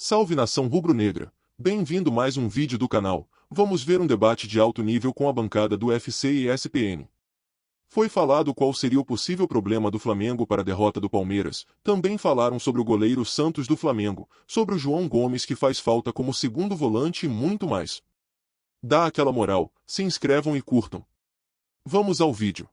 Salve nação rubro-negra! Bem-vindo mais um vídeo do canal. Vamos ver um debate de alto nível com a bancada do UFC e ESPN. Foi falado qual seria o possível problema do Flamengo para a derrota do Palmeiras. Também falaram sobre o goleiro Santos do Flamengo, sobre o João Gomes que faz falta como segundo volante e muito mais. Dá aquela moral, se inscrevam e curtam. Vamos ao vídeo.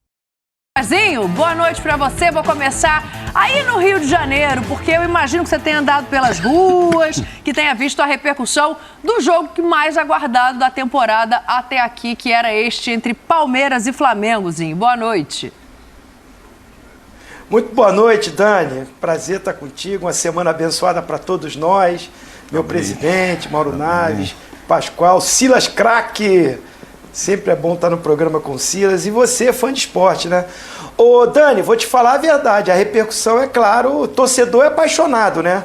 Marzinho, boa noite pra você. Vou começar aí no Rio de Janeiro, porque eu imagino que você tenha andado pelas ruas, que tenha visto a repercussão do jogo que mais aguardado da temporada até aqui, que era este entre Palmeiras e Flamengozinho. Boa noite. Muito boa noite, Dani. Prazer estar contigo. Uma semana abençoada para todos nós. Meu presidente, Mauro Naves, Pascoal, Silas Craque. Sempre é bom estar no programa com o Silas. E você, fã de esporte, né? Ô, Dani, vou te falar a verdade. A repercussão, é claro, o torcedor é apaixonado, né?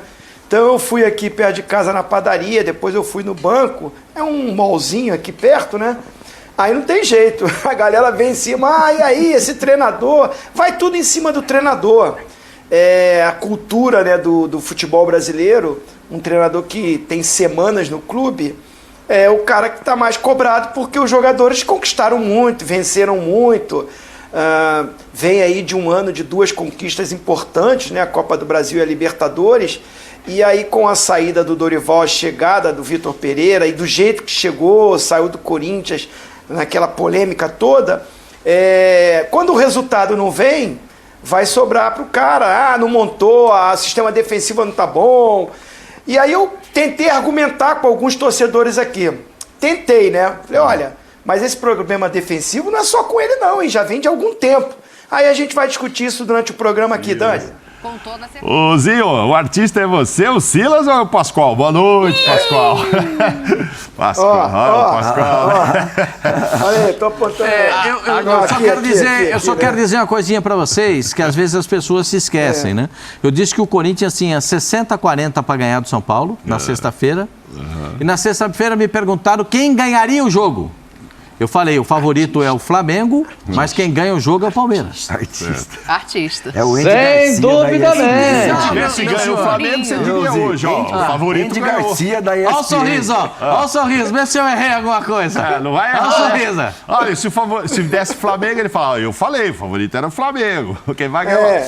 Então eu fui aqui perto de casa na padaria, depois eu fui no banco. É um mallzinho aqui perto, né? Aí não tem jeito. A galera vem em cima. Ah, e aí, esse treinador? Vai tudo em cima do treinador. É a cultura, né, do futebol brasileiro. Um treinador que tem semanas no clube. É o cara que está mais cobrado porque os jogadores conquistaram muito, venceram muito. Vem aí de um ano de duas conquistas importantes, né? A Copa do Brasil e a Libertadores. E aí com a saída do Dorival, a chegada do Vitor Pereira e do jeito que chegou, saiu do Corinthians, naquela polêmica toda, quando o resultado não vem, vai sobrar para o cara. Ah, não montou, o sistema defensivo não está bom. E aí eu tentei argumentar com alguns torcedores aqui. Tentei, né? Falei, olha, mas esse problema defensivo não é só com ele não, hein? Já vem de algum tempo. Aí a gente vai discutir isso durante o programa aqui, Dani. Com toda certeza. Ô, Zinho, o artista é você, o Silas ou é o Pascoal? Boa noite, Pascoal. Pascoal. Olha aí, tô apontando. Eu só quero dizer uma coisinha pra vocês, que às vezes as pessoas se esquecem, né? Eu disse que o Corinthians tinha 60-40 para ganhar do São Paulo, na sexta-feira. E na sexta-feira me perguntaram quem ganharia o jogo. Eu falei, o favorito é o Flamengo, mas quem ganha o jogo é o Palmeiras. Artista. É o Andy Sem dúvida, né? Se ganha o Flamengo, você diria hoje, ó. O favorito Andy ganhou. Garcia da ESPN. Olha o sorriso, ó. Olha o sorriso. Vê se eu errei alguma coisa. Não vai Olha o sorriso. Olha, se desse Flamengo, ele fala, eu falei, o favorito era o Flamengo. Quem vai ganhar?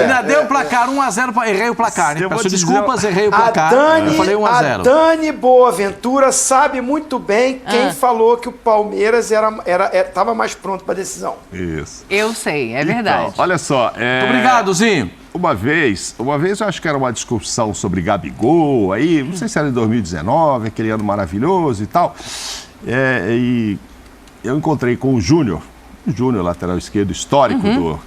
Ainda deu o placar 1-0, errei o placar. Peço desculpas, errei o placar. Eu falei 1-0. A Dani Boaventura sabe muito bem quem falou que o Palmeiras estava mais pronto para a decisão. Isso. Eu sei, é verdade. Então, olha só. Obrigado, Zinho. Uma vez eu acho que era uma discussão sobre Gabigol, aí, não sei se era em 2019, aquele ano maravilhoso e tal. E eu encontrei com o Júnior, lateral esquerdo histórico,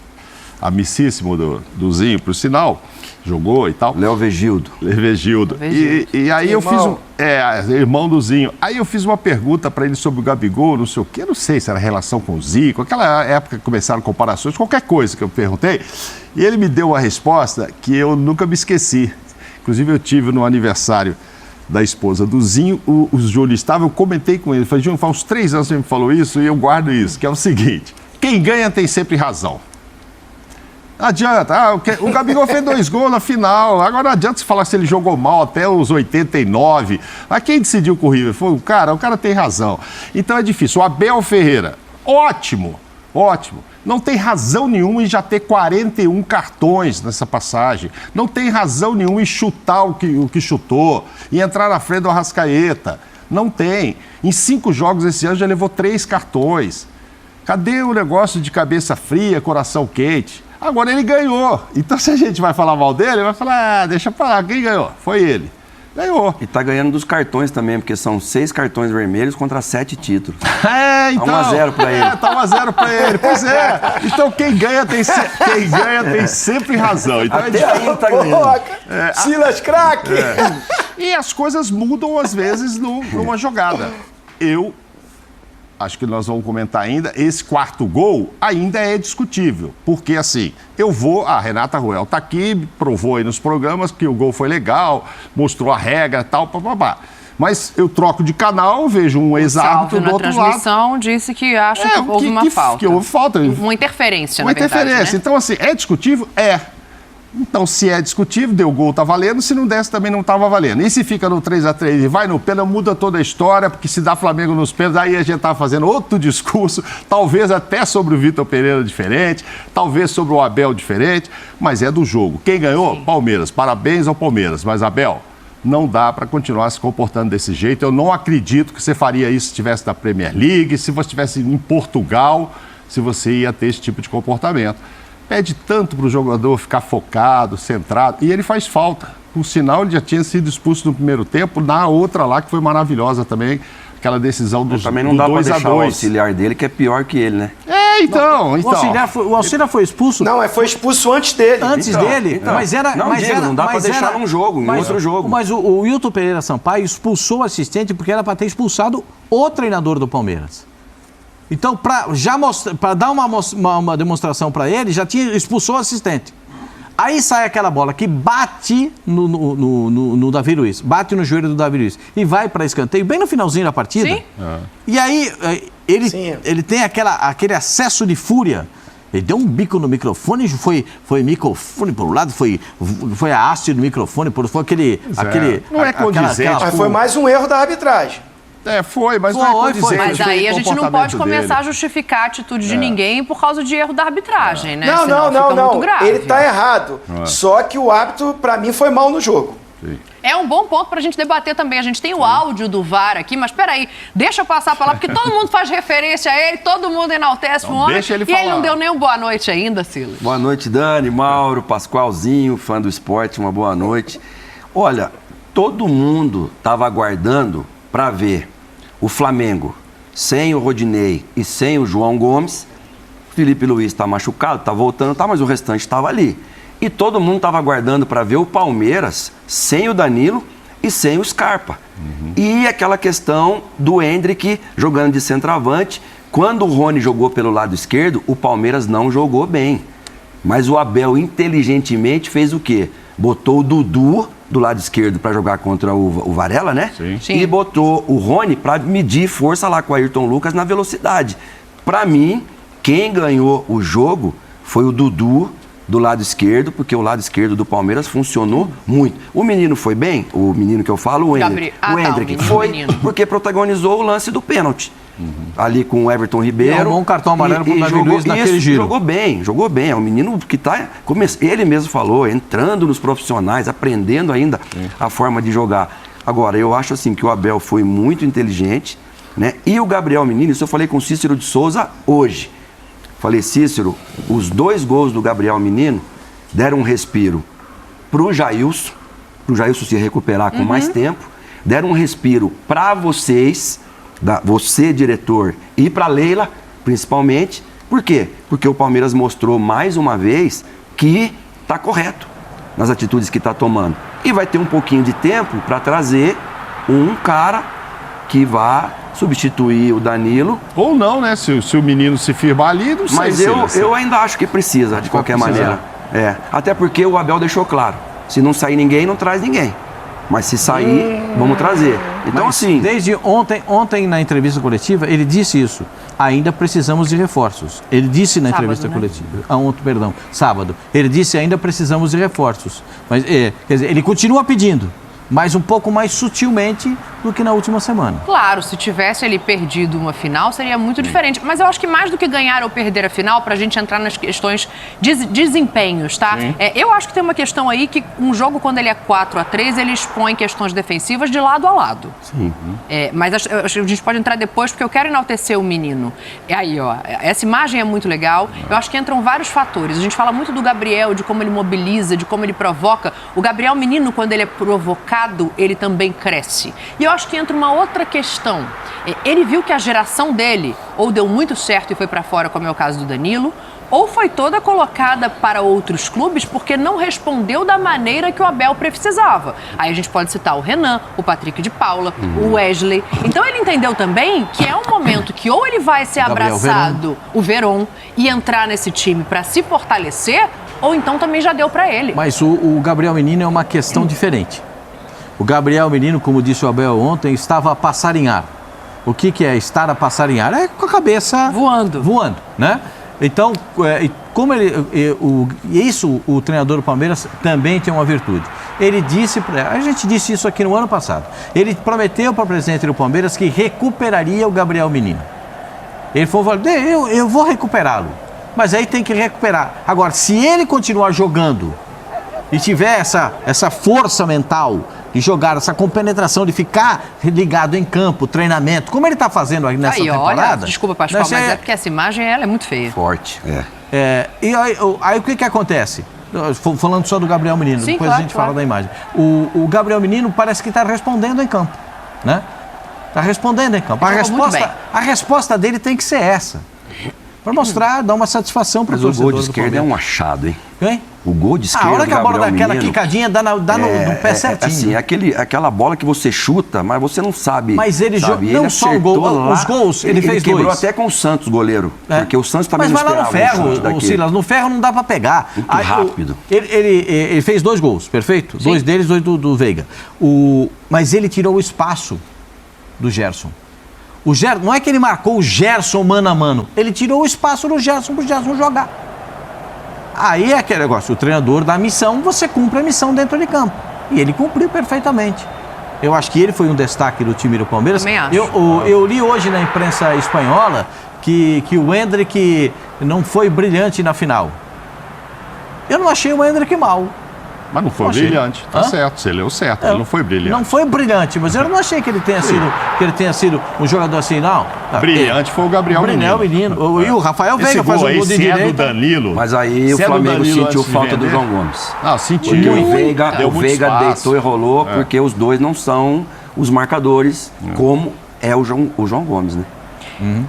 amicíssimo do Zinho, por sinal, jogou e tal. Léo Vegildo. E aí eu fiz irmão do Zinho. Aí eu fiz uma pergunta para ele sobre o Gabigol, não sei o quê, não sei se era relação com o Zico, aquela época que começaram comparações, qualquer coisa que eu perguntei. E ele me deu uma resposta que eu nunca me esqueci. Inclusive eu tive no aniversário da esposa do Zinho, o Júlio estava, eu comentei com ele, falei, Júlio, faz uns 3 anos que você me falou isso e eu guardo isso, que é o seguinte, quem ganha tem sempre razão. Não adianta, o Gabigol fez 2 gols na final, agora não adianta se falar se ele jogou mal até os 89, mas quem decidiu com o River foi o cara tem razão. Então é difícil, o Abel Ferreira, ótimo, não tem razão nenhuma em já ter 41 cartões nessa passagem, não tem razão nenhuma em chutar o que chutou, e entrar na frente do Arrascaeta, não tem. Em 5 jogos esse ano já levou 3 cartões, cadê o negócio de cabeça fria, coração quente? Agora ele ganhou. Então, se a gente vai falar mal dele, vai falar, deixa pra lá, quem ganhou? Foi ele. Ganhou. E tá ganhando dos cartões também, porque são 6 cartões vermelhos contra 7 títulos. Então. Tá 1-0 pra ele. Tá 1-0 pra ele. Pois é. Então, quem ganha tem sempre razão. Então, até aí ele tá ganhando. Silas Craque! E as coisas mudam, às vezes, numa jogada. Acho que nós vamos comentar ainda, esse 4º gol ainda é discutível, porque assim, a Renata Ruel tá aqui, provou aí nos programas que o gol foi legal, mostrou a regra e tal, mas eu troco de canal, vejo um ex-árbitro do outro lado. Na transmissão disse que acha que houve uma falta. Que houve falta. Uma interferência, na verdade. Uma interferência. Né? Então assim, é discutível? É. Então, se é discutível, deu gol, tá valendo. Se não desse, também não tava valendo. E se fica no 3-3 e vai no pênalti, muda toda a história, porque se dá Flamengo nos pênaltis, aí a gente tá fazendo outro discurso, talvez até sobre o Vitor Pereira diferente, talvez sobre o Abel diferente, mas é do jogo. Quem ganhou? Sim. Palmeiras. Parabéns ao Palmeiras. Mas, Abel, não dá para continuar se comportando desse jeito. Eu não acredito que você faria isso se estivesse na Premier League, se você estivesse em Portugal, se você ia ter esse tipo de comportamento. Pede tanto para o jogador ficar focado, centrado, e ele faz falta. Por sinal, ele já tinha sido expulso no primeiro tempo, na outra lá, que foi maravilhosa também, aquela decisão dos 2-2. Também não dá para deixar o auxiliar dele, que é pior que ele, né? Então. O auxiliar foi expulso? Não, foi expulso antes dele. Antes dele? Então, não dá para deixar num jogo, em outro jogo. Mas o Wilton Pereira Sampaio expulsou o assistente porque era para ter expulsado o treinador do Palmeiras. Então, para dar uma demonstração para ele, já expulsou o assistente. Aí sai aquela bola que bate no Davi Luiz, bate no joelho do Davi Luiz e vai para escanteio, bem no finalzinho da partida. Sim. E aí ele tem aquele acesso de fúria. Ele deu um bico no microfone, foi microfone por um lado, foi a haste do microfone, foi aquele... Não é condizente. Mas foi mais um erro da arbitragem. Foi, mas não é condizente. Mas aí a gente não pode começar a justificar a atitude de ninguém por causa de erro da arbitragem, né? Não. Ele tá errado. Só que o árbitro, pra mim, foi mal no jogo. Sim. É um bom ponto pra gente debater também. A gente tem o áudio do VAR aqui, mas peraí, deixa eu passar pra lá, porque todo mundo faz referência a ele, todo mundo enaltece o homem. Deixa ele falar. E ele não deu nem um boa noite ainda, Silas. Boa noite, Dani, Mauro, Pascoalzinho, fã do esporte, uma boa noite. Olha, todo mundo tava aguardando para ver o Flamengo sem o Rodinei e sem o João Gomes. Felipe Luiz está machucado, está voltando, mas o restante estava ali. E todo mundo estava aguardando para ver o Palmeiras sem o Danilo e sem o Scarpa. E aquela questão do Endrick jogando de centroavante. Quando o Rony jogou pelo lado esquerdo, o Palmeiras não jogou bem. Mas o Abel inteligentemente fez o quê? Botou o Dudu do lado esquerdo para jogar contra o Varela, né? Sim. E botou o Rony para medir força lá com o Ayrton Lucas na velocidade. Para mim, quem ganhou o jogo foi o Dudu do lado esquerdo, porque o lado esquerdo do Palmeiras funcionou muito. O menino foi bem? O menino que eu falo, o Endrick. O Endrick foi porque protagonizou o lance do pênalti. Ali com o Everton Ribeiro. Tomou um cartão amarelo pro Davi Luiz naquele giro. Jogou bem. É um menino que está, ele mesmo falou, entrando nos profissionais, aprendendo ainda a forma de jogar. Agora, eu acho assim que o Abel foi muito inteligente, né? E o Gabriel Menino, isso eu falei com o Cícero de Souza hoje. Falei, Cícero, os 2 gols do Gabriel Menino deram um respiro pro Jailson se recuperar com mais tempo, deram um respiro para vocês, você, diretor, e para Leila, principalmente. Por quê? Porque o Palmeiras mostrou mais uma vez que está correto nas atitudes que está tomando. E vai ter um pouquinho de tempo para trazer um cara que vá substituir o Danilo. Ou não, né? Se o menino se firmar ali, não sei. Mas eu ainda acho que precisa, de qualquer maneira. Até porque o Abel deixou claro. Se não sair ninguém, não traz ninguém. Mas se sair, vamos trazer. Então, assim... Desde ontem na entrevista coletiva, ele disse isso. Ainda precisamos de reforços. Ele disse na entrevista coletiva. Sábado. Ele disse ainda precisamos de reforços. Mas, quer dizer, ele continua pedindo, mas um pouco mais sutilmente do que na última semana. Claro, se tivesse ele perdido uma final, seria muito diferente. Mas eu acho que mais do que ganhar ou perder a final, pra gente entrar nas questões de desempenhos, tá? Eu acho que tem uma questão aí que um jogo, quando ele é 4-3, ele expõe questões defensivas de lado a lado. Sim. Mas a gente pode entrar depois, porque eu quero enaltecer o menino. Aí, ó, essa imagem é muito legal. Eu acho que entram vários fatores. A gente fala muito do Gabriel, de como ele mobiliza, de como ele provoca. O Gabriel menino, quando ele é provocado, ele também cresce. E eu acho que entra uma outra questão. Ele viu que a geração dele ou deu muito certo e foi para fora, como é o caso do Danilo, ou foi toda colocada para outros clubes porque não respondeu da maneira que o Abel precisava. Aí a gente pode citar o Renan, o Patrick de Paula, o Wesley. Então ele entendeu também que é um momento que ou ele vai ser abraçado, o Veron, e entrar nesse time para se fortalecer, ou então também já deu para ele. Mas o Gabriel Menino é uma questão diferente. O Gabriel Menino, como disse o Abel ontem, estava a passarinhar. O que é estar a passarinhar? É com a cabeça... Voando. Voando, né? Então, Como o treinador do Palmeiras também tem uma virtude. Ele disse, a gente disse isso aqui no ano passado, ele prometeu para o presidente do Palmeiras que recuperaria o Gabriel Menino. Ele falou, eu vou recuperá-lo, mas aí tem que recuperar. Agora, se ele continuar jogando e tiver essa força mental de jogar, essa compenetração, de ficar ligado em campo, treinamento, como ele está fazendo aí nessa temporada... Olha, desculpa, Pascoal, mas é porque essa imagem ela é muito feia. Forte, e aí o que acontece? Falando só do Gabriel Menino, Sim, depois claro, a gente fala da imagem. O Gabriel Menino parece que está respondendo em campo, né? Está respondendo em campo. A resposta dele tem que ser essa. Para mostrar, dar uma satisfação para o torcedor. Mas o gol de esquerda é um achado, hein? Hein? O gol de esquerda, a hora que a bola dá aquela Menino, quicadinha, dá no pé certinho. Assim, aquela bola que você chuta, mas você não sabe. Mas ele não só o gol, os gols, ele fez quebrou dois. até com o Santos, goleiro. Porque o Santos também mas não vai lá no ferro, o Silas, no ferro não dá para pegar. Muito rápido. Ele fez 2 gols, perfeito? Sim. 2 deles, 2 do Veiga. Mas ele tirou o espaço do Gerson. Não é que ele marcou o Gerson mano a mano, ele tirou o espaço do Gerson para o Gerson jogar. Aí é aquele negócio, o treinador dá a missão, você cumpre a missão dentro de campo. E ele cumpriu perfeitamente. Eu acho que ele foi um destaque do time do Palmeiras. Também acho. Eu li hoje na imprensa espanhola que o Endrick não foi brilhante na final. Eu não achei o Endrick mal. Mas não foi brilhante, tá certo, você leu certo, ele não foi brilhante. Não foi brilhante, mas eu não achei que ele tenha sido um jogador assim, não. Brilhante foi o Gabriel Menino. E o Rafael Veiga faz um gol de direita. Do Danilo. Mas aí o Flamengo sentiu falta do João Gomes. Não, sentiu. Porque o Veiga deitou e rolou, porque os dois não são os marcadores, como é o João Gomes, né?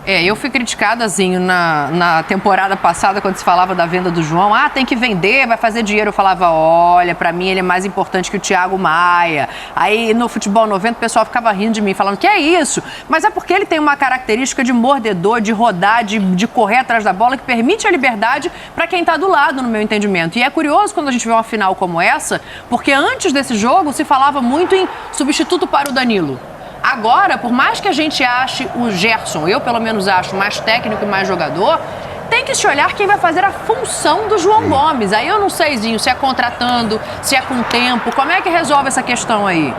Eu fui criticada, assim, na temporada passada, quando se falava da venda do João. Tem que vender, vai fazer dinheiro. Eu falava, olha, pra mim ele é mais importante que o Thiago Maia. Aí no Futebol 90 o pessoal ficava rindo de mim, falando, que é isso? Mas é porque ele tem uma característica de mordedor, de rodar, de correr atrás da bola, que permite a liberdade pra quem tá do lado, no meu entendimento. E é curioso quando a gente vê uma final como essa, porque antes desse jogo se falava muito em substituto para o Danilo. Agora, por mais que a gente ache o Gerson, eu pelo menos acho, mais técnico e mais jogador, tem que se olhar quem vai fazer a função do João Gomes. Aí eu não sei, Zinho, se é contratando, se é com tempo, como é que resolve essa questão aí?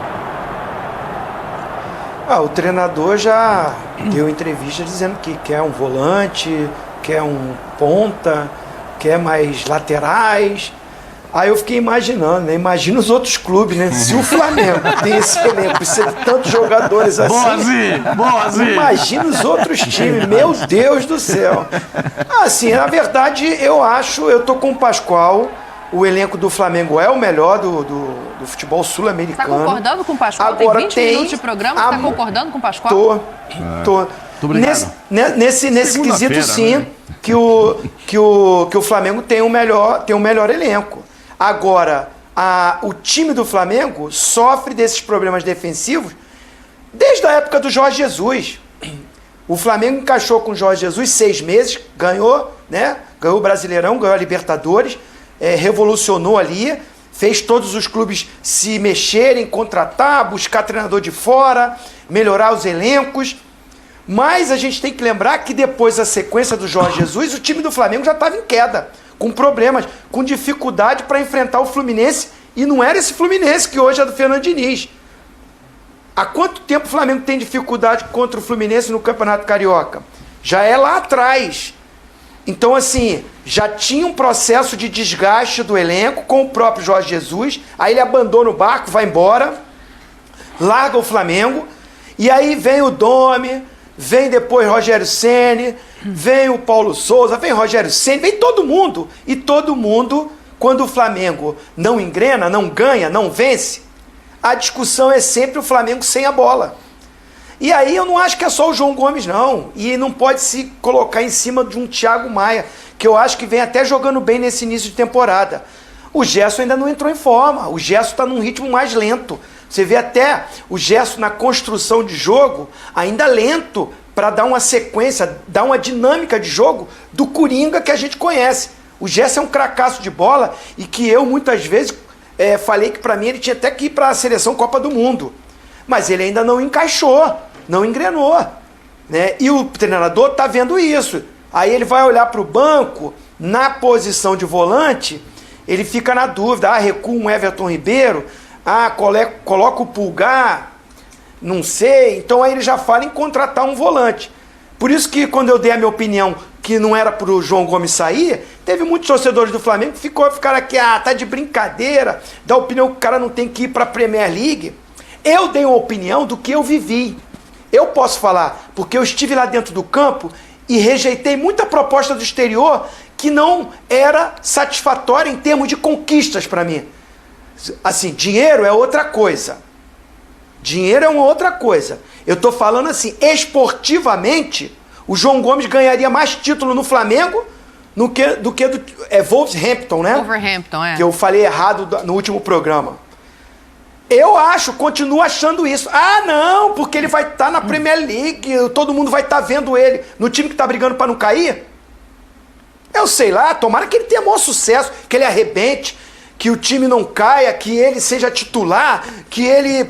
O treinador já deu entrevista dizendo que quer um volante, quer um ponta, quer mais laterais. Aí eu fiquei imaginando, né? Imagina os outros clubes, né? Se o Flamengo tem esse elenco, precisa de tantos jogadores assim. Boazinho. Imagina os outros times, meu Deus do céu. Assim, na verdade, eu tô com o Pascoal. O elenco do Flamengo é o melhor do futebol sul-americano. Tá concordando com o Pascoal? Agora, tem 20 minutos de programa, você tá concordando com o Pascoal? Tô. Nesse quesito, sim, né? que o Flamengo tem o melhor elenco. Agora, o time do Flamengo sofre desses problemas defensivos desde a época do Jorge Jesus. O Flamengo encaixou com o Jorge Jesus 6 meses, ganhou, né? Ganhou o Brasileirão, ganhou a Libertadores, revolucionou ali, fez todos os clubes se mexerem, contratar, buscar treinador de fora, melhorar os elencos. Mas a gente tem que lembrar que depois da sequência do Jorge Jesus, o time do Flamengo já estava em queda, com problemas, com dificuldade para enfrentar o Fluminense, e não era esse Fluminense que hoje é do Fernando Diniz. Há quanto tempo o Flamengo tem dificuldade contra o Fluminense no Campeonato Carioca? Já é lá atrás. Então, assim, já tinha um processo de desgaste do elenco com o próprio Jorge Jesus, aí ele abandona o barco, vai embora, larga o Flamengo, e aí vem o Domi, vem depois Rogério Ceni, vem o Paulo Souza, vem Rogério Ceni, vem todo mundo. E todo mundo, quando o Flamengo não engrena, não ganha, não vence, a discussão é sempre o Flamengo sem a bola. E aí eu não acho que é só o João Gomes, não. E não pode se colocar em cima de um Thiago Maia, que eu acho que vem até jogando bem nesse início de temporada. O Gerson ainda não entrou em forma, o Gerson está num ritmo mais lento. Você vê até o Gerson na construção de jogo ainda lento para dar uma sequência, dar uma dinâmica de jogo do Coringa que a gente conhece. O Gerson é um cracaço de bola e que eu muitas vezes falei que para mim ele tinha até que ir para a seleção Copa do Mundo. Mas ele ainda não encaixou, não engrenou, né? E o treinador está vendo isso. Aí ele vai olhar para o banco na posição de volante, ele fica na dúvida, recua um Everton Ribeiro, coloca o Pulgar, não sei, então aí ele já fala em contratar um volante. Por isso que quando eu dei a minha opinião que não era pro João Gomes sair, teve muitos torcedores do Flamengo que ficaram aqui, tá de brincadeira, da opinião que o cara não tem que ir pra Premier League. Eu dei uma opinião do que eu vivi. Eu posso falar, porque eu estive lá dentro do campo e rejeitei muita proposta do exterior que não era satisfatória em termos de conquistas para mim. Assim, dinheiro é outra coisa. Dinheiro é uma outra coisa. Eu tô falando assim, esportivamente, o João Gomes ganharia mais título no Flamengo do que do Wolverhampton, né? Wolverhampton, é. Que eu falei errado no último programa. Eu continuo achando isso. Não, porque ele vai estar na Premier League, todo mundo vai estar vendo ele no time que está brigando para não cair. Eu sei lá, tomara que ele tenha maior sucesso, que ele arrebente, que o time não caia, que ele seja titular, que ele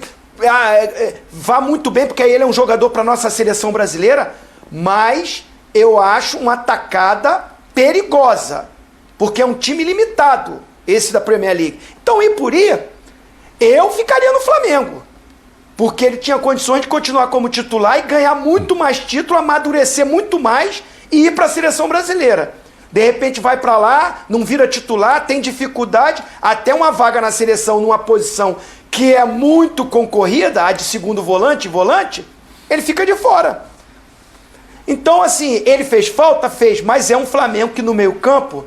vá muito bem, porque aí ele é um jogador para nossa seleção brasileira, mas eu acho uma tacada perigosa, porque é um time limitado, esse da Premier League. Então, ir por ir, eu ficaria no Flamengo, porque ele tinha condições de continuar como titular e ganhar muito mais título, amadurecer muito mais e ir para a seleção brasileira. De repente vai para lá, não vira titular, tem dificuldade, até uma vaga na seleção numa posição que é muito concorrida, a de segundo volante, ele fica de fora. Então, assim, ele fez falta? Fez, mas é um Flamengo que no meio campo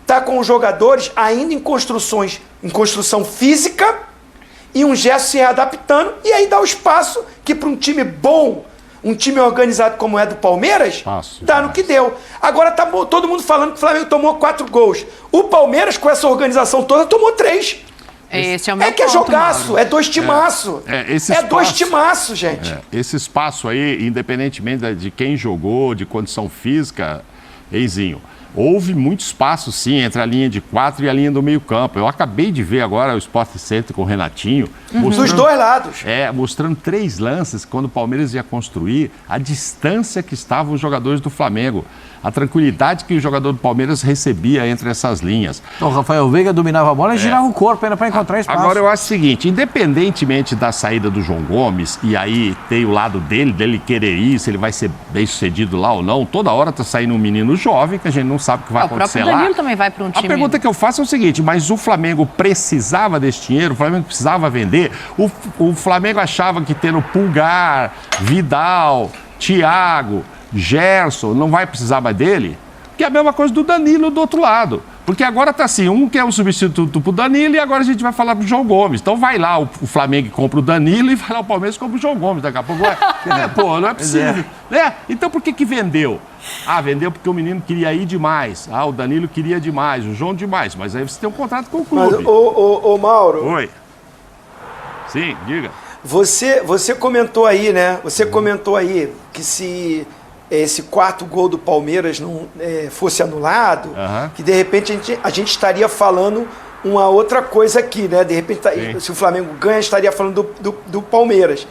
está com os jogadores ainda em construção física e um gesto se readaptando, e aí dá o espaço que para um time bom, um time organizado como é do Palmeiras, dá no que deu. Agora tá todo mundo falando que o Flamengo tomou 4 gols. O Palmeiras, com essa organização toda, tomou 3. Esse é o meu que é ponto, jogaço, Mauro. é 2 timaço. Esse 2 timaço, gente. Esse espaço aí, independentemente de quem jogou, de condição física, Eizinho, houve muito espaço, sim, entre a linha de 4 e a linha do meio-campo. Eu acabei de ver agora o Sport Center com o Renatinho. Dos dois lados. Mostrando 3 lances, quando o Palmeiras ia construir, a distância que estavam os jogadores do Flamengo. A tranquilidade que o jogador do Palmeiras recebia entre essas linhas. O Rafael Veiga dominava a bola e girava o corpo ainda para encontrar espaço. Agora eu acho o seguinte, independentemente da saída do João Gomes, e aí tem o lado dele querer ir, se ele vai ser bem sucedido lá ou não, toda hora tá saindo um menino jovem que a gente não sabe o que vai acontecer lá. O próprio Danilo também vai para um time. A pergunta que eu faço é o seguinte, mas o Flamengo precisava desse dinheiro, o Flamengo precisava vender, o Flamengo achava que tendo Pulgar, Vidal, Thiago, Gerson, não vai precisar mais dele? Que é a mesma coisa do Danilo do outro lado. Porque agora tá assim, um que é o substituto pro Danilo e agora a gente vai falar pro João Gomes. Então vai lá o Flamengo e compra o Danilo e vai lá o Palmeiras e compra o João Gomes. Daqui a pouco vai... não é possível. Então por que vendeu? Vendeu porque o menino queria ir demais. O Danilo queria demais, o João demais. Mas aí você tem um contrato com o clube. Mas, ô Mauro... Oi. Sim, diga. Você comentou aí, né? Você comentou aí que se esse 4º gol do Palmeiras não fosse anulado, que de repente a gente estaria falando uma outra coisa aqui, né? De repente, se o Flamengo ganha, estaria falando do Palmeiras.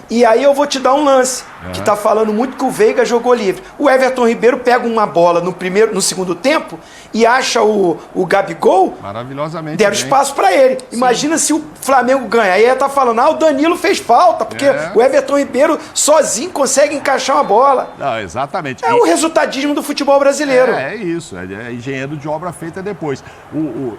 E aí eu vou te dar um lance, que tá falando muito que o Veiga jogou livre. O Everton Ribeiro pega uma bola no segundo tempo e acha o Gabigol. Maravilhosamente. Deram espaço para ele. Sim. Imagina se o Flamengo ganha. Aí ele tá falando, o Danilo fez falta, porque o Everton Ribeiro sozinho consegue encaixar uma bola. Não, exatamente. O resultadismo do futebol brasileiro. É isso. É engenheiro de obra feita depois.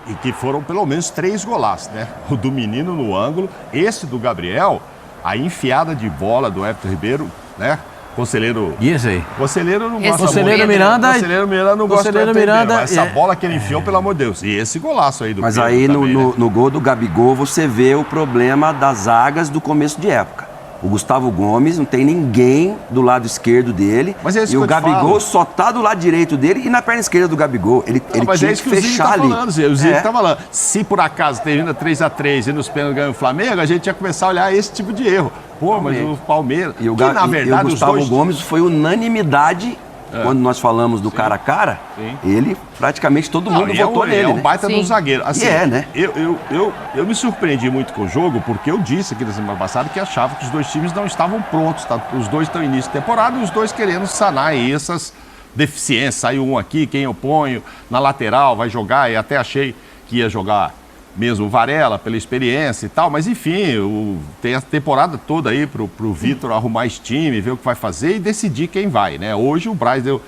E que foram pelo menos 3 golaços, né? O do menino no ângulo, esse do Gabriel. A enfiada de bola do Everton Ribeiro, né? Conselheiro... E esse aí? Conselheiro não gosta Conselheiro Miranda... Conselheiro Miranda não gosta Conselheiro Miranda... Mas essa bola que ele enfiou, pelo amor de Deus. E esse golaço aí do Mas Pedro aí também, no gol do Gabigol você vê o problema das zagas do começo de época. O Gustavo Gomes não tem ninguém do lado esquerdo dele. Mas é isso e que o Gabigol só tá do lado direito dele e na perna esquerda do Gabigol. Ele tinha que fechar ali. O Zico tá falando. Se por acaso termina 3-3 e nos pênaltis ganha o Flamengo, a gente ia começar a olhar esse tipo de erro. Mas o Palmeiras... E o Gustavo Gomes foi unanimidade... Quando nós falamos do cara a cara, ele praticamente todo mundo votou nele. É um baita do zagueiro. Assim, né? Eu me surpreendi muito com o jogo, porque eu disse aqui na semana passada que achava que os dois times não estavam prontos. Os dois estão em início de temporada e os dois querendo sanar aí essas deficiência, saiu um aqui, quem eu ponho na lateral vai jogar, e até achei que ia jogar mesmo o Varela, pela experiência e tal, mas enfim, tem a temporada toda aí pro Vitor arrumar esse time, ver o que vai fazer e decidir quem vai, né? Hoje o Braz deu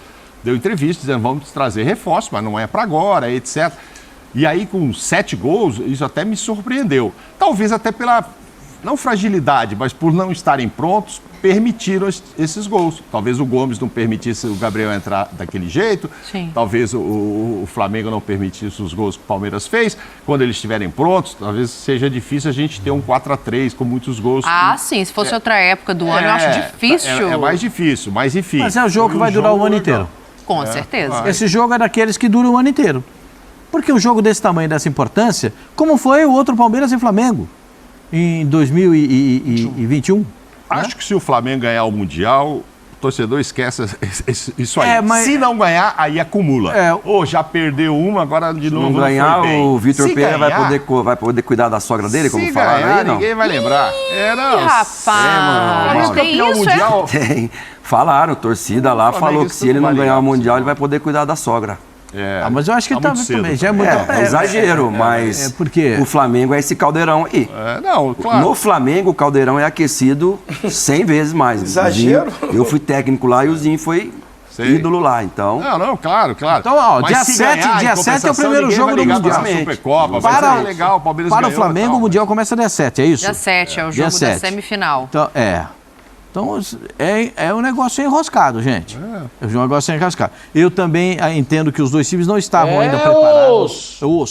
entrevista dizendo, vamos trazer reforço, mas não é para agora, etc. E aí com 7 gols, isso até me surpreendeu. Talvez até pela, não fragilidade, mas por não estarem prontos, permitiram esses gols. Talvez o Gomes não permitisse o Gabriel entrar daquele jeito. Sim. Talvez o Flamengo não permitisse os gols que o Palmeiras fez. Quando eles estiverem prontos, talvez seja difícil a gente ter um 4-3 com muitos gols. Sim. Se fosse outra época do ano, eu acho difícil. É mais difícil, mas enfim. Mas é um jogo que vai durar o ano inteiro. Com certeza. Esse jogo é daqueles que duram o ano inteiro. Porque um jogo desse tamanho, dessa importância, como foi o outro Palmeiras e Flamengo em 2021? Acho que se o Flamengo ganhar o Mundial, o torcedor esquece isso aí. Mas... Se não ganhar, aí acumula. Já perdeu uma, agora de novo não ganhar, foi bem. o Vitor Pereira ganhar, vai poder cuidar da sogra dele, como falaram ganhar, aí, não? ninguém vai lembrar. Rapaz, tem campeão isso, mundial. Tem. Falaram, torcida lá falou que se ele não ganhar o Mundial, ele vai poder cuidar da sogra. Mas eu acho que também já é muito... É exagero, mas porque... o Flamengo é esse caldeirão aí. Claro. No Flamengo, o caldeirão é aquecido 100 vezes mais. Exagero. Eu fui técnico lá e o Zinho foi ídolo lá, então... Claro. Então, dia 7 é o primeiro jogo do Mundial. Supercopa, legal, Palmeiras para o Flamengo, o Mundial começa dia 7, é isso? Dia 7, é o jogo da semifinal. Então, é um negócio enroscado, gente. É um negócio enroscado. Eu também entendo que os dois times não estavam ainda preparados. Ou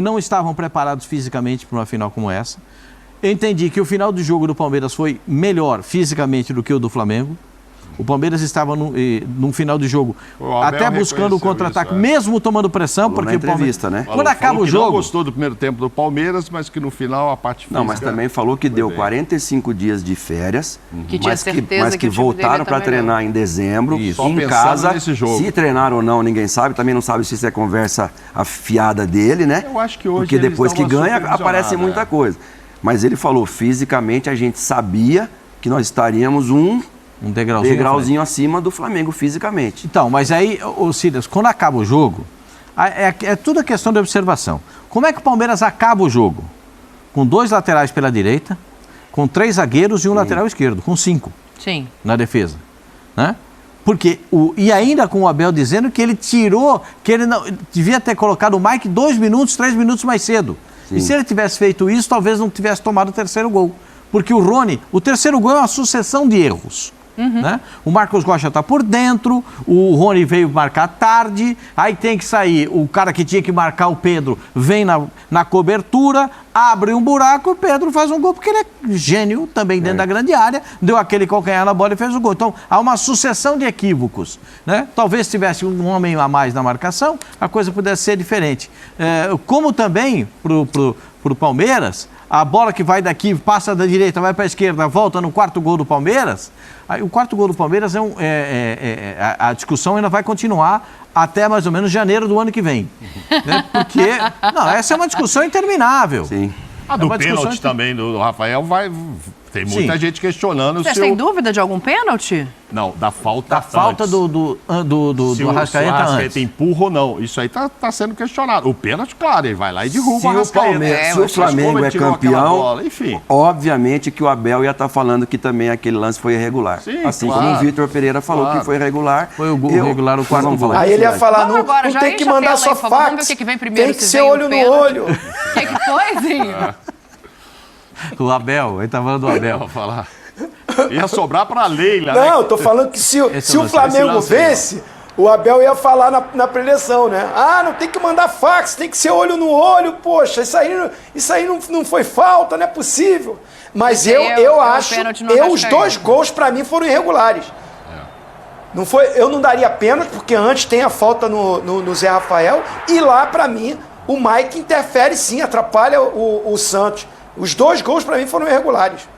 não estavam preparados fisicamente para uma final como essa. Eu entendi que o final do jogo do Palmeiras foi melhor fisicamente do que o do Flamengo. O Palmeiras estava num final de jogo até buscando o contra-ataque, mesmo tomando pressão, porque o Palmeiras... né? Quando acaba o jogo... Não gostou do primeiro tempo do Palmeiras, mas que no final a parte física... Não, mas também falou que deu 45 dias de férias, que tinha certeza mas que voltaram para treinar em dezembro, em casa. Nesse jogo. Se treinaram ou não, ninguém sabe. Também não sabe se isso é conversa afiada dele, né? Eu acho que hoje porque depois que ganha, aparece muita coisa. Mas ele falou, fisicamente a gente sabia que nós estaríamos um degrauzinho acima do Flamengo fisicamente. Então, mas aí, Silas, quando acaba o jogo, é tudo a questão de observação. Como é que o Palmeiras acaba o jogo? Com 2 laterais pela direita, com 3 zagueiros e um lateral esquerdo, com 5 na defesa. Né? Porque e ainda com o Abel dizendo que ele tirou, que ele não devia ter colocado o Mike 2 minutos, 3 minutos mais cedo. Sim. E se ele tivesse feito isso, talvez não tivesse tomado o terceiro gol. Porque o Rony, o terceiro gol é uma sucessão de erros. Né? O Marcos Rocha está por dentro, o Rony veio marcar tarde, aí tem que sair, o cara que tinha que marcar o Pedro vem na cobertura, abre um buraco, o Pedro faz um gol, porque ele é gênio também dentro da grande área, deu aquele calcanhar na bola e fez o gol. Então, há uma sucessão de equívocos. Né? Talvez tivesse um homem a mais na marcação, a coisa pudesse ser diferente. Como também, para o Palmeiras, a bola que vai daqui, passa da direita, vai para a esquerda, volta no quarto gol do Palmeiras. Aí, o quarto gol do Palmeiras a discussão ainda vai continuar até mais ou menos janeiro do ano que vem. Né? Porque, essa é uma discussão interminável. Sim. A do pênalti também do Rafael tem muita gente questionando Vocês têm dúvida de algum pênalti? Não, da falta da falta do Arrascaeta antes. Se o Arrascaeta empurra ou não. Isso aí tá sendo questionado. O pênalti, claro, ele vai lá e derruba o Arrascaeta. Se o Flamengo é campeão, bola, enfim. Obviamente que o Abel ia estar falando que também aquele lance foi irregular. Sim, assim como o Vitor Pereira falou que foi irregular. Foi o gol irregular, o quarto gol. Aí ele ia falar, não tem que mandar só fax, tem que ser olho no olho. O que foi, Zinho? O Abel, ele tá falando do Abel. Vou falar. Ia sobrar pra Leila, né? Não, tô falando que se o Flamengo vence, o Abel ia falar na preleção, né? Não tem que mandar fax, tem que ser olho no olho, poxa, isso aí não foi falta, não é possível. Mas eu acho, os 2 gols pra mim foram irregulares. Não foi, eu não daria pênalti, porque antes tem a falta no Zé Rafael, e lá pra mim o Mike interfere sim, atrapalha o Santos. Os 2 gols, para mim, foram irregulares.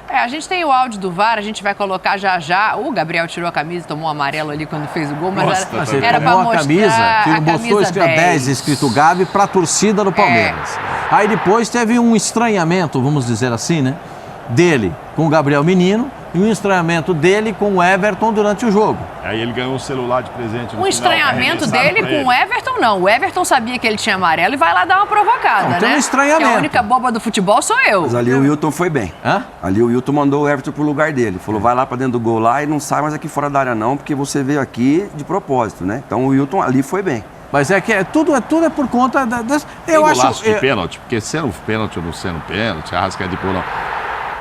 A gente tem o áudio do VAR, a gente vai colocar já. O Gabriel tirou a camisa, tomou um amarelo ali quando fez o gol, mas era para mostrar a camisa, botou 10 escrito Gabi para a torcida do Palmeiras. Aí depois teve um estranhamento, vamos dizer assim, né? Dele com o Gabriel Menino, e um estranhamento dele com o Everton durante o jogo. Aí ele ganhou um celular de presente no Um final, estranhamento arremessaram dele pra com ele. o Everton, não. O Everton sabia que ele tinha amarelo e vai lá dar uma provocada, Não, tem né? um estranhamento. Porque a única boba do futebol sou eu. Mas ali o Wilton foi bem. Hã? Ali o Wilton mandou o Everton pro lugar dele. Falou, vai lá pra dentro do gol lá e não sai mais aqui fora da área não, porque você veio aqui de propósito, né? Então o Wilton ali foi bem. Mas é que tudo é por conta das... Tem golaço de pênalti, porque sendo pênalti ou não sendo pênalti, Arrascaeta ou não.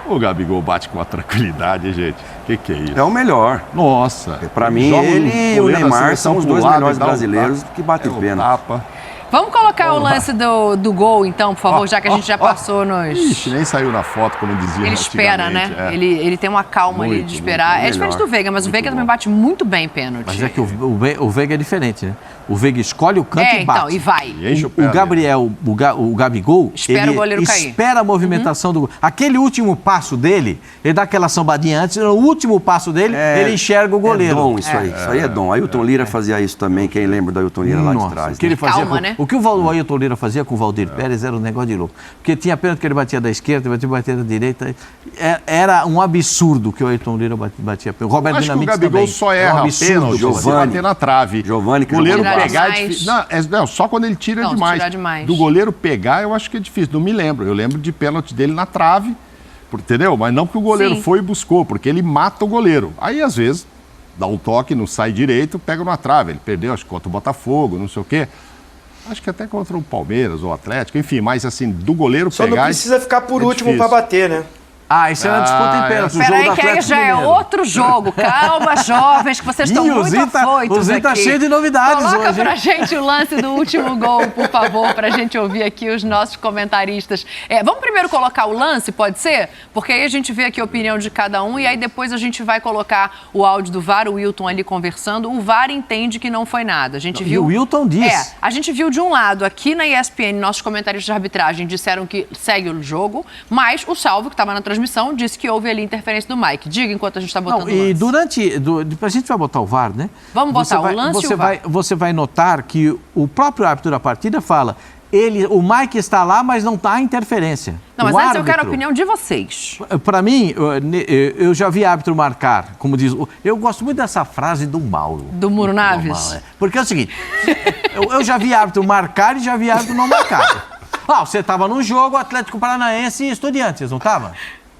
O Gabigol bate com uma tranquilidade, gente. Que é isso? É o melhor. Nossa. Pra mim, Joga ele e o goleiro da Neymar seleção são os dois pro lado melhores e dá um brasileiros tapa. que batem É um pênalti. tapa. Vamos colocar o lance do gol, então, por favor, já que a gente já Ó, ó. passou nos... Ixi, nem saiu na foto, como dizia Ele espera, né? antigamente, é. Ele tem uma calma ali Muito, de esperar. muito É diferente melhor. do Veiga, mas o Muito Veiga também bom. bate muito bem pênalti. Mas é que o Veiga é diferente, né? O Veiga escolhe o canto e bate. então, e vai. E enche o pé O ali. Gabriel, o Gabigol, Espera ele o goleiro cair. espera a movimentação do gol. Aquele último passo dele, ele dá aquela sambadinha antes, no último passo dele, ele enxerga o goleiro. É dom isso aí. Isso aí é dom. Ailton Lira fazia isso também. Quem lembra do Ailton Lira lá de Nossa, trás? o que ele né? fazia Calma, com, né? o que o Ailton Lira fazia com o Valdir Pérez era um negócio de louco. Porque tinha pênalti que ele batia da esquerda, batia da direita. Era um absurdo que o Ailton Lira batia pênalti. O Roberto Acho que o Dinamite Gabigol também. só É um erra absurdo, pênalti se Giovani. bater na trave. Giovani, que O goleiro jogou pegar é demais. difícil. Não, só quando ele tira Não, se demais. tirar demais. Do goleiro pegar, eu acho que é difícil. Não me lembro. Eu lembro de pênalti dele na trave, entendeu? Mas não que o goleiro Sim. foi e buscou, porque ele mata o goleiro. Aí, às vezes, dá um toque, não sai direito, pega na trave. Ele perdeu, acho que contra o Botafogo, não sei o quê. Acho que até contra o Palmeiras ou o Atlético, enfim, mas assim, do goleiro Só pegar. não precisa ficar por é último difícil. para bater, né? Ah, isso era disputa em pênalti. O jogo Peraí, do que aí Atlético já é Mineiro. outro jogo. Calma, jovens, que vocês estão Ih, o muito Zinho tá- afoitos o Zinho tá aqui. cheio de novidades Coloca hoje, hein? pra gente o lance do último gol, por favor, pra gente ouvir aqui os nossos comentaristas. Vamos primeiro colocar o lance, pode ser? Porque aí a gente vê aqui a opinião de cada um e aí depois a gente vai colocar o áudio do VAR, o Wilton ali conversando. O VAR entende que não foi nada. A gente E viu... o Wilton diz. A gente viu de um lado, aqui na ESPN, nossos comentaristas de arbitragem disseram que segue o jogo, mas o Salvo, que estava na transmissão, disse que houve ali interferência do Mike. Diga enquanto a gente está botando Não, o e lance. a gente vai botar o VAR, né? Vamos botar o lance e o VAR. Você vai notar que o próprio árbitro da partida fala, o Mike está lá, mas não está interferência. Não, mas O antes eu quero a árbitro- opinião de vocês. Para mim, eu já vi árbitro marcar, como diz... Eu gosto muito dessa frase do Mauro. Do Muro Naves? Não, porque é o seguinte, eu já vi árbitro marcar e já vi árbitro não marcar. Você estava no jogo Atlético Paranaense e Estudiantes, não estava?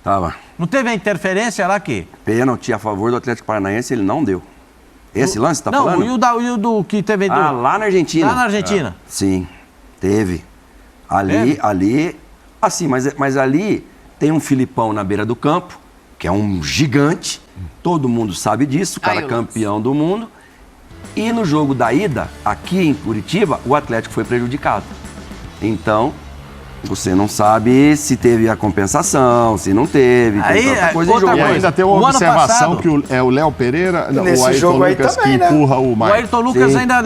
Tava. Não teve a interferência lá que... Pênalti a favor do Atlético Paranaense, ele não deu. Esse lance, tá não, falando? e o do que teve... Ah, lá na Argentina. Lá na Argentina. Sim, teve. Ali, assim, mas ali tem um Filipão na beira do campo, que é um gigante, todo mundo sabe disso, o cara Aí o campeão do mundo. E no jogo da ida, aqui em Curitiba, o Atlético foi prejudicado. Então, você não sabe se teve a compensação, se não teve, tem Aí, tanta coisa em outra jogo. E coisa. ainda tem O uma ano observação passado- que o Léo Pereira, não, Nesse o Ayrton jogo aí Lucas também, que né? empurra o O Mike. Ayrton Lucas Sim. ainda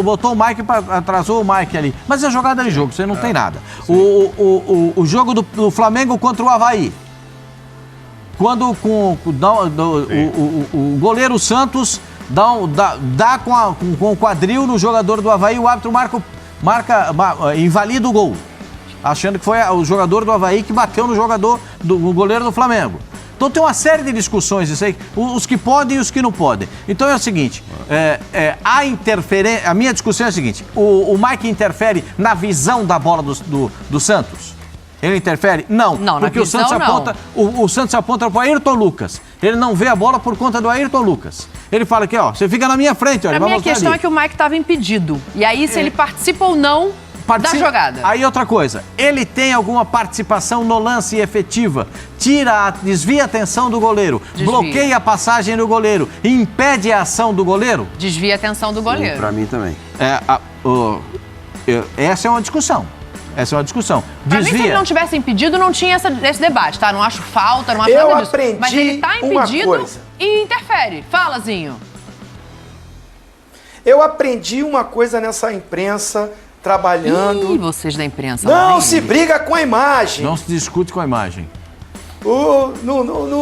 botou o Mike, atrasou o Mike ali. Mas é jogada de jogo, você não tem nada. O jogo do Flamengo contra o Avaí. Quando o goleiro Santos dá com o quadril no jogador do Avaí, o árbitro invalida o gol. Achando que foi o jogador do Avaí que bateu no goleiro do Flamengo. Então tem uma série de discussões, isso aí, os que podem e os que não podem. Então é o seguinte, a interferência, a minha discussão é a seguinte, o Mike interfere na visão da bola do Santos? Ele interfere? Não, Não, na porque o visão, Santos não. aponta, o Santos aponta para o Ayrton Lucas. Ele não vê a bola por conta do Ayrton Lucas. Ele fala aqui, você fica na minha frente, A minha questão é que o Mike estava impedido. E aí, se ele participa ou não da jogada. Aí outra coisa, ele tem alguma participação no lance efetiva, desvia a atenção do goleiro, Desvia. bloqueia a passagem do goleiro, impede a ação do goleiro? Desvia a atenção do goleiro. Pra mim também. Essa é uma discussão. Essa é uma discussão. Pra mim, se ele não tivesse impedido, não tinha esse debate, tá? Não acho falta, não acho Eu nada disso. aprendi Mas ele tá uma impedido coisa. e interfere. Fala, Zinho. Eu aprendi uma coisa nessa imprensa, trabalhando. Ih, vocês da imprensa. Não lá, se hein? briga com a imagem. Não se discute com a imagem.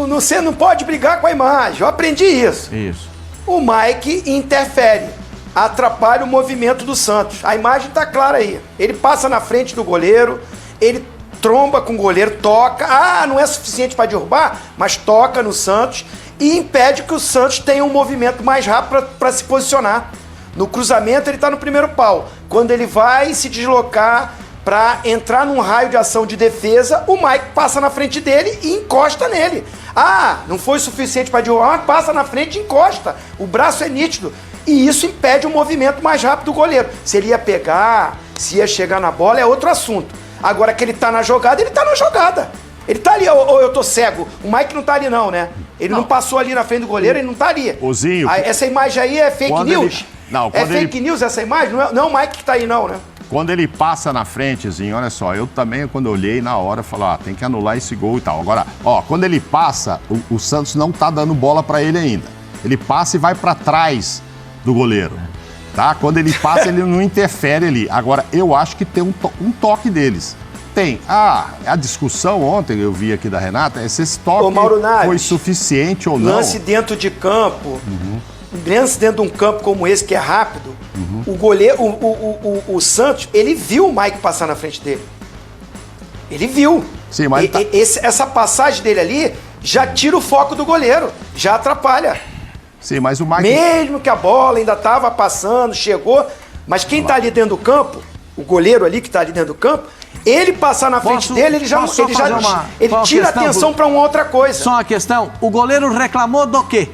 Você não pode brigar com a imagem. Eu aprendi isso. Isso. O Mike interfere, atrapalha o movimento do Santos. A imagem está clara aí. Ele passa na frente do goleiro, ele tromba com o goleiro, toca. Ah, não é suficiente para derrubar, mas toca no Santos e impede que o Santos tenha um movimento mais rápido para se posicionar. No cruzamento ele está no primeiro pau. Quando ele vai se deslocar para entrar num raio de ação de defesa, o Mike passa na frente dele e encosta nele. Ah, não foi suficiente para derrubar, mas passa na frente e encosta. O braço é nítido. E isso impede o movimento mais rápido do goleiro. Se ele ia pegar, se ia chegar na bola, é outro assunto. Agora que ele tá na jogada, ele tá na jogada. Ele tá ali, ou eu tô cego. O Mike não tá ali não, né? Ele não passou ali na frente do goleiro, ele não tá ali. Ozinho, essa imagem aí é fake news? Não, é fake news essa imagem? Não é o Mike que tá aí não, né? Quando ele passa na frentezinho, olha só, eu também, quando eu olhei na hora, falei, tem que anular esse gol e tal. Agora, quando ele passa, o Santos não tá dando bola pra ele ainda. Ele passa e vai pra trás do goleiro, tá? Quando ele passa, ele não interfere ali. Agora, eu acho que tem um toque deles. Tem. A discussão ontem, eu vi aqui da Renata, é se esse toque foi suficiente ou não. Lance dentro de campo, lance dentro de um campo como esse, que é rápido, o goleiro, o Santos, ele viu o Mike passar na frente dele. Ele viu. Sim, mas essa passagem dele ali já tira o foco do goleiro, já atrapalha. Sim, mas o Mike... Mesmo que a bola ainda estava passando, chegou, mas quem está ali dentro do campo, o goleiro ali que está ali dentro do campo, ele passar na frente dele, ele tira a atenção para uma outra coisa. Só uma questão, o goleiro reclamou do quê?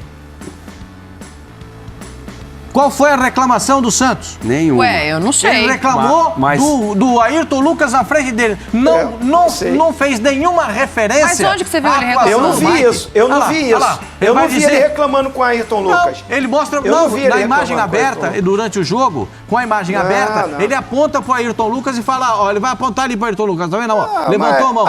Qual foi a reclamação do Santos? Nenhuma. Ué, eu não sei. Ele reclamou do Ayrton Lucas na frente dele. Não fez nenhuma referência. Mas onde que você viu ele reclamando? Eu não vi isso. Eu não vi isso. Eu não vi ele reclamando com o Ayrton Lucas. Ele mostra na imagem aberta, durante o jogo, com a imagem aberta, ele aponta pro Ayrton Lucas e fala, ele vai apontar ali pro Ayrton Lucas, tá vendo? Levantou a mão.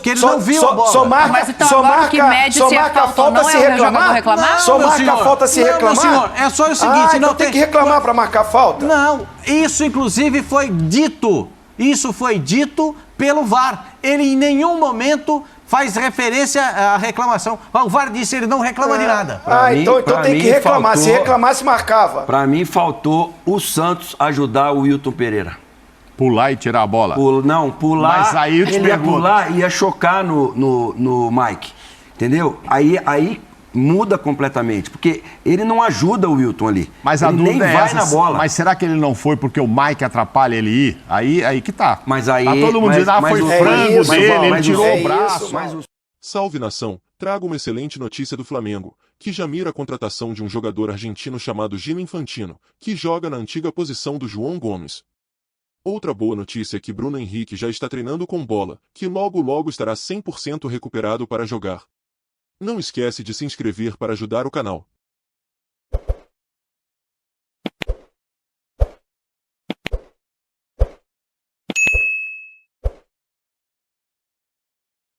Que ele não viu a bola. Só marca a falta se reclamar? Só marca a falta se reclamar? Não, senhor, é só o seguinte, então tem que reclamar para marcar falta? Não, isso inclusive foi dito. Isso foi dito pelo VAR. Ele em nenhum momento faz referência à reclamação. O VAR disse que ele não reclama de nada. Então tem que reclamar. Se reclamasse, marcava. Para mim, faltou o Santos ajudar o Wilton Pereira. Pular e tirar a bola? Pular. Mas aí eu te ele ia pular e ia chocar no Mike. Entendeu? Aí muda completamente, porque ele não ajuda o Wilton ali. Mas a ele dúvida nem vai na bola. Mas será que ele não foi porque o Mike atrapalha ele ir? Aí que tá. Mas aí... Tá todo mundo dizendo, foi frango dele, ele tirou o braço. Salve nação, trago uma excelente notícia do Flamengo, que já mira a contratação de um jogador argentino chamado Gino Infantino, que joga na antiga posição do João Gomes. Outra boa notícia é que Bruno Henrique já está treinando com bola, que logo estará 100% recuperado para jogar. Não esquece de se inscrever para ajudar o canal.